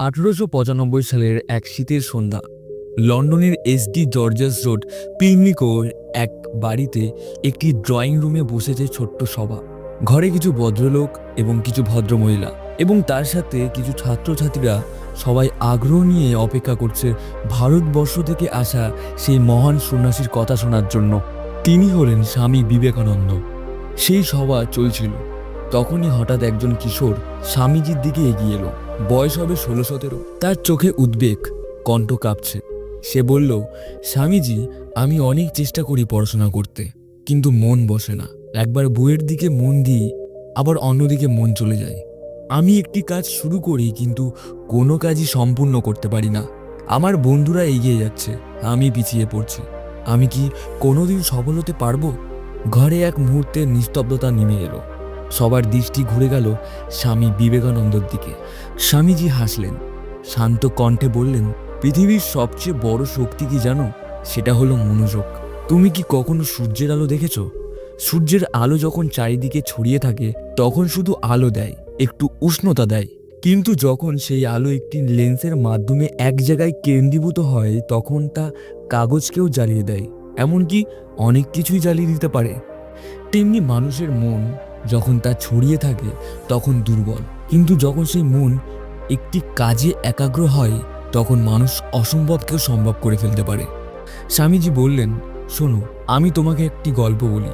1895 সালের এক শীতের সন্ধ্যা লন্ডনের এসডি জর্জাস রোড পিলমিকোর এক বাড়িতে একটি ড্রয়িং রুমে বসেছে ছোট্ট সভা। ঘরে কিছু ভদ্রলোক এবং কিছু ভদ্রমহিলা এবং তার সাথে কিছু ছাত্রছাত্রীরা সবাই আগ্রহ নিয়ে অপেক্ষা করছে ভারতবর্ষ থেকে আসা সেই মহান সন্ন্যাসীর কথা শোনার জন্য। তিনি হলেন স্বামী বিবেকানন্দ। সেই সভা চলছিল, তখনই হঠাৎ একজন কিশোর স্বামীজির দিকে এগিয়ে এলো। বয়স হবে 16-17। তার চোখে উদ্বেগ, কণ্ঠ কাঁপছে। সে বলল, স্বামীজি, আমি অনেক চেষ্টা করি পড়াশোনা করতে, কিন্তু মন বসে না। একবার বইয়ের দিকে মন দিই, আবার অন্যদিকে মন চলে যায়। আমি একটি কাজ শুরু করি, কিন্তু কোনো কাজই সম্পূর্ণ করতে পারি না। আমার বন্ধুরা এগিয়ে যাচ্ছে, আমি পিছিয়ে পড়ছি। আমি কি কোনোদিন সফল হতে পারবো? ঘরে এক মুহূর্তের নিস্তব্ধতা নেমে এলো। সবার দৃষ্টি ঘুরে গেল স্বামী বিবেকানন্দর দিকে। স্বামীজি হাসলেন, শান্ত কণ্ঠে বললেন, পৃথিবীর সবচেয়ে বড় শক্তি কি জানো? সেটা হলো মনোযোগ। তুমি কি কখনো সূর্যের আলো দেখেছ? সূর্যের আলো যখন চারিদিকে ছড়িয়ে থাকে তখন শুধু আলো দেয়, একটু উষ্ণতা দেয়। কিন্তু যখন সেই আলো একটি লেন্সের মাধ্যমে এক জায়গায় কেন্দ্রীভূত হয় তখন তা কাগজকেও জ্বালিয়ে দেয়, এমনকি অনেক কিছুই জ্বালিয়ে দিতে পারে। তেমনি মানুষের মন যখন তা ছড়িয়ে থাকে তখন দুর্বল, কিন্তু যখন সেই মন একটি কাজে একাগ্র হয় তখন মানুষ অসম্ভবকেও সম্ভব করে ফেলতে পারে। স্বামীজি বললেন, শোনো, আমি তোমাকে একটি গল্প বলি।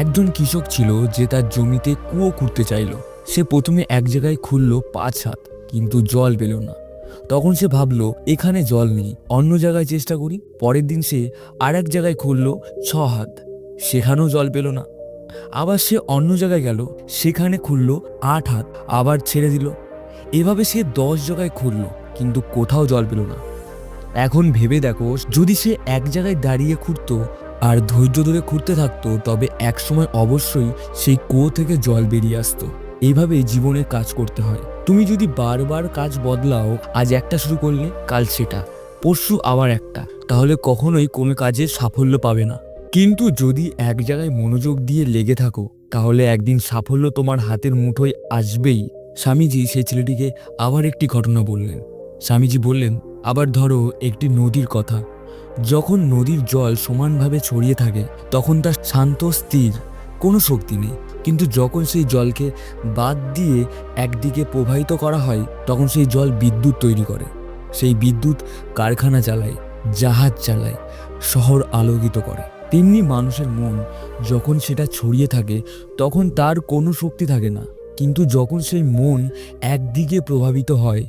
একজন কৃষক ছিল যে তার জমিতে কুয়ো খুঁড়তে চাইল। সে প্রথমে এক জায়গায় খুঁড়ল 5 হাত, কিন্তু জল পেল না। তখন সে ভাবলো, এখানে জল নেই, অন্য জায়গায় চেষ্টা করি। পরের দিন সে আর এক জায়গায় খুঁড়ল 6 হাত, সেখানেও জল পেল না। আবার সে অন্য জায়গায় গেল, সেখানে খুঁড়ল 8 হাত, আবার ছেড়ে দিল। এভাবে সে 10 জায়গায় খুঁড়ল, কিন্তু কোথাও জল পেল না। এখন ভেবে দেখো, যদি সে এক জায়গায় দাঁড়িয়ে খুঁড়তো আর ধৈর্য ধরে খুঁড়তে থাকতো, তবে একসময় অবশ্যই সেই কুয়ো থেকে জল বেরিয়ে আসতো। এইভাবেই জীবনে কাজ করতে হয়। তুমি যদি বারবার কাজ বদলাও, আজ একটা শুরু করলে, কাল সেটা, পরশু আবার একটা, তাহলে কখনোই কোনো কাজে সাফল্য পাবে না। কিন্তু যদি এক জায়গায় মনোযোগ দিয়ে লেগে থাকো, তাহলে একদিন সাফল্য তোমার হাতের মুঠোয় আসবেই। স্বামীজি সেই ছেলেটিকে আবার একটি ঘটনা বললেন। স্বামীজি বললেন, আবার ধরো একটি নদীর কথা। যখন নদীর জল সমানভাবে ছড়িয়ে থাকে তখন তা শান্ত, স্থির, কোনো শক্তি নেই। কিন্তু যখন সেই জলকে বাদ দিয়ে একদিকে প্রবাহিত করা হয় তখন সেই জল বিদ্যুৎ তৈরি করে। সেই বিদ্যুৎ কারখানা চালায়, জাহাজ চালায়, শহর আলোকিত করে। তেমনি মানুষের মন যখন সেটা ছড়িয়ে থাকে তখন তার কোনো শক্তি থাকে না। কিন্তু যখন সেই মন একদিকে প্রভাবিত হয়,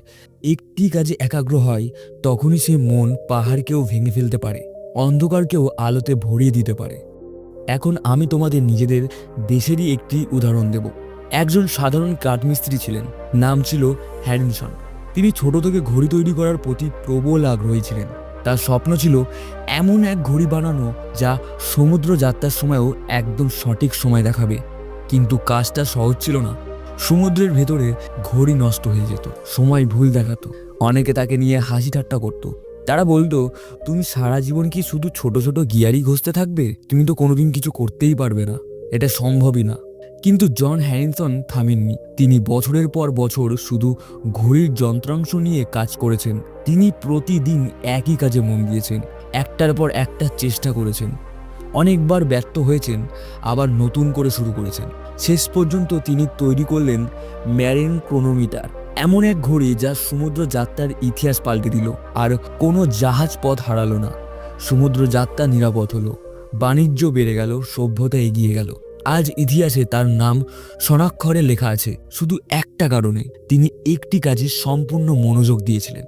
একটি কাজে একাগ্র হয়, তখনই সেই মন পাহাড়কেও ভেঙে ফেলতে পারে, অন্ধকারকেও আলোতে ভরিয়ে দিতে পারে। এখন আমি তোমাদের নিজেদের দেশেরই একটি উদাহরণ দেব। একজন সাধারণ কাঠমিস্ত্রি ছিলেন, নাম ছিল হ্যারিসন। তিনি ছোট থেকে ঘড়ি তৈরি করার প্রতি প্রবল আগ্রহী ছিলেন। তার স্বপ্ন ছিল এমন এক ঘড়ি বানানো যা সমুদ্র যাত্রার সময়ও একদম সঠিক সময় দেখাবে। কিন্তু কাজটা সহজ ছিল না। সমুদ্রের ভেতরে ঘড়ি নষ্ট হয়ে যেত, সময় ভুল দেখাতো। অনেকে তাকে নিয়ে হাসি ঠাট্টা করতো। তারা বলতো, তুমি সারা জীবন কি শুধু ছোট ছোট গিয়ারই ঘষতে থাকবে? তুমি তো কোনোদিন কিছু করতেই পারবে না, এটা সম্ভবই না। কিন্তু জন হ্যারিসন থামেননি। তিনি বছরের পর বছর শুধু ঘড়ির যন্ত্রাংশ নিয়ে কাজ করেছেন। তিনি প্রতিদিন একই কাজে মন দিয়েছেন, একটার পর একটা চেষ্টা করেছেন। অনেকবার ব্যর্থ হয়েছেন, আবার নতুন করে শুরু করেছেন। শেষ পর্যন্ত তিনি তৈরি করলেন ম্যারিন ক্রোনোমিটার, এমন এক ঘড়ি যা সমুদ্র যাত্রার ইতিহাস পাল্টে দিল। আর কোনো জাহাজ পথ হারালো না, সমুদ্র যাত্রা নিরাপদ হলো, বাণিজ্য বেড়ে গেল, সভ্যতা এগিয়ে গেল। আজ ইতিহাসে তার নাম স্বনাক্ষরে লেখা আছে শুধু একটা কারণে, তিনি একটি কাজে সম্পূর্ণ মনোযোগ দিয়েছিলেন।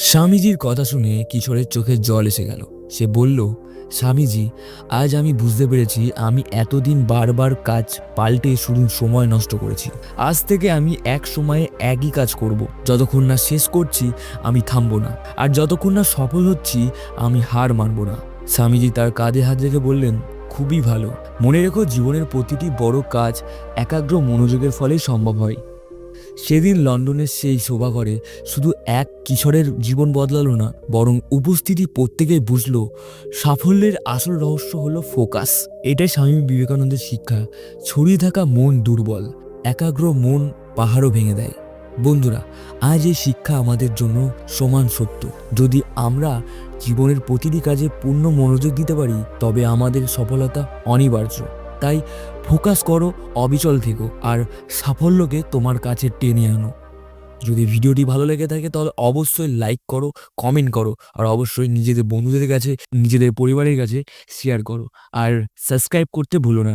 স্বামীজির কথা শুনে কিশোরের চোখে জল এসে গেল। সে বলল, স্বামীজি, আজ আমি বুঝতে পেরেছি আমি এতদিন বারবার কাজ পাল্টে শুধু সময় নষ্ট করেছি। আজ থেকে আমি এক সময়ে একই কাজ করব। যতক্ষণ না শেষ করছি আমি থামবো না, আর যতক্ষণ না সফল হচ্ছি আমি হার মানব না। স্বামীজি তার কাঁধে হাত রেখে বললেন, খুবই ভালো। মনে রেখো, জীবনের প্রতিটি বড় কাজ একাগ্র মনোযোগের ফলেই সম্ভব হয়। সেদিন লন্ডনের সেই সভাঘরে শুধু এক কিশোরের জীবন বদলালো না, বরং উপস্থিতি প্রত্যেকেই বুঝলো সাফল্যের আসল রহস্য হলো ফোকাস। এটাই স্বামী বিবেকানন্দের শিক্ষা। ছড়িয়ে থাকা মন দুর্বল, একাগ্র মন পাহাড়ও ভেঙে দেয়। বন্ধুরা, আজ এই শিক্ষা আমাদের জন্য সমান সত্য। যদি আমরা জীবনের প্রতিটি কাজে পূর্ণ মনোযোগ দিতে পারি তবে আমাদের সফলতা অনিবার্য। তাই ফোকাস করো, অবিচল থেকো, আর সাফল্যকে তোমার কাছে টেনে আনো। যদি ভিডিওটি ভালো লেগে থাকে তাহলে অবশ্যই লাইক করো, কমেন্ট করো, আর অবশ্যই নিজেদের বন্ধুদের কাছে, নিজেদের পরিবারের কাছে শেয়ার করো, আর সাবস্ক্রাইব করতে ভুলো না।